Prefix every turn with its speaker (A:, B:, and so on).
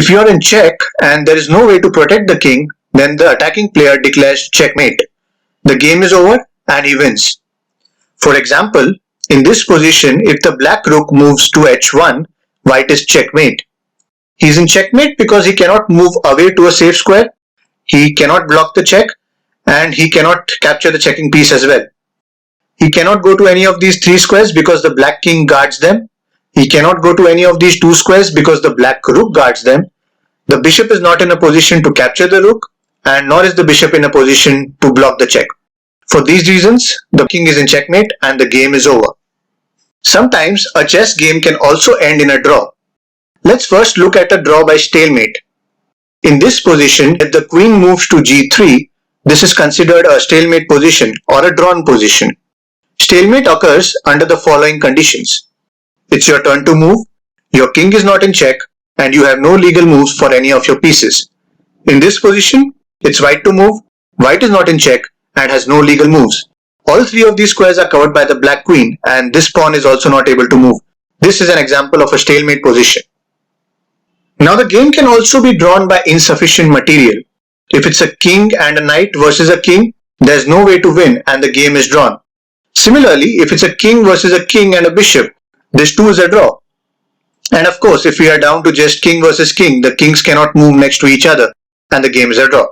A: If you are in check and there is no way to protect the king, then the attacking player declares checkmate. The game is over and he wins. For example, in this position, if the black rook moves to h1, white is checkmate. He is in checkmate because he cannot move away to a safe square, he cannot block the check, and he cannot capture the checking piece as well. He cannot go to any of these 3 squares because the black king guards them. He cannot go to any of these 2 squares because the black rook guards them. The bishop is not in a position to capture the rook, and nor is the bishop in a position to block the check. For these reasons, the king is in checkmate and the game is over. Sometimes a chess game can also end in a draw. Let's first look at a draw by stalemate. In this position, if the queen moves to g3, this is considered a stalemate position or a drawn position. Stalemate occurs under the following conditions. It's your turn to move, your king is not in check, and you have no legal moves for any of your pieces. In this position, it's white to move, white is not in check and has no legal moves. All 3 of these squares are covered by the black queen and this pawn is also not able to move. This is an example of a stalemate position. Now the game can also be drawn by insufficient material. If it's a king and a knight versus a king, there's no way to win and the game is drawn. Similarly, if it's a king versus a king and a bishop, this too is a draw. And of course, if we are down to just king versus king, the kings cannot move next to each other and the game is a draw.